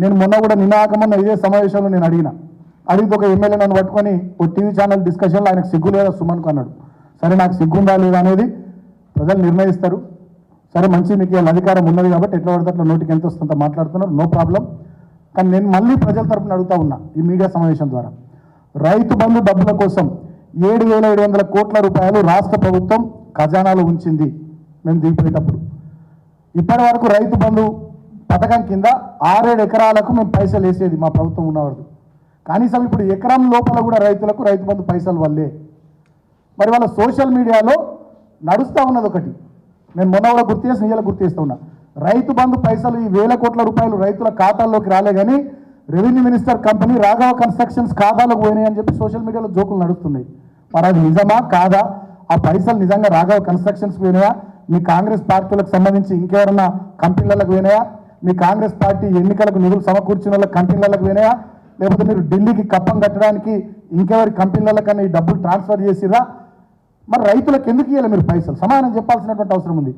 నేను మొన్న కూడా నినాకమన్న ఇదే సమావేశంలో నేను అడిగితే ఒక ఎమ్మెల్యే నన్ను పట్టుకొని ఓ టీవీ ఛానల్ డిస్కషన్లో ఆయనకు సిగ్గు లేదా సుమన్కు అన్నాడు. సరే నాకు సిగ్గుందా లేదా అనేది ప్రజలు నిర్ణయిస్తారు. సరే మంచి మీకు అధికారం ఉన్నది కాబట్టి ఎట్లా పడితే అట్లా నోటికి ఎంత వస్తుందో మాట్లాడుతున్నారు, నో ప్రాబ్లం. కానీ నేను మళ్ళీ ప్రజల తరపున అడుగుతా ఉన్నా ఈ మీడియా సమావేశం ద్వారా, రైతు బంధు డబ్బుల కోసం 7,700 కోట్ల రూపాయలు రాష్ట్ర ప్రభుత్వం ఖజానాలో ఉంచింది మేము దిగిపోయేటప్పుడు. ఇప్పటి వరకు రైతు బంధు పథకం కింద 6-7 ఎకరాలకు మేము పైసలు వేసేది మా ప్రభుత్వం ఉన్నవాడు. కనీసం ఇప్పుడు ఎకరం లోపల కూడా రైతులకు రైతు బంధు పైసలు వల్లే. మరి వాళ్ళ సోషల్ మీడియాలో నడుస్తూ ఉన్నది ఒకటి, నేను మొన్న కూడా గుర్తు చేసి నీళ్ళ గుర్తు చేస్తూ ఉన్నా, రైతు బంధు పైసలు ఈ 1,000 కోట్ల రూపాయలు రైతుల ఖాతాల్లోకి రాలే కానీ revenue minister company Raghava constructions ఖాతాలకు పోయినాయి అని చెప్పి సోషల్ మీడియాలో జోకులు నడుస్తున్నాయి. మరి అది నిజమా కాదా? ఆ పైసలు నిజంగా రాఘవ కన్స్ట్రక్షన్స్కి పోయినాయా? మీ కాంగ్రెస్ పార్టీలకు సంబంధించి ఇంకెవరన్నా కంపెనీలకు పోయినాయా? మీ కాంగ్రెస్ పార్టీ ఎన్నికలకు నిధులు సమకూర్చిన వాళ్ళ కంపెనీలకు పోయినాయా? లేకపోతే మీరు ఢిల్లీకి కప్పం కట్టడానికి ఇంకెవరి కంపెనీలకన్నా ఈ డబ్బులు ట్రాన్స్ఫర్ చేసిరా? మరి రైతులకు ఎందుకు ఇవ్వాలి మీరు పైసలు? సమాధానం చెప్పాల్సినటువంటి అవసరం ఉంది.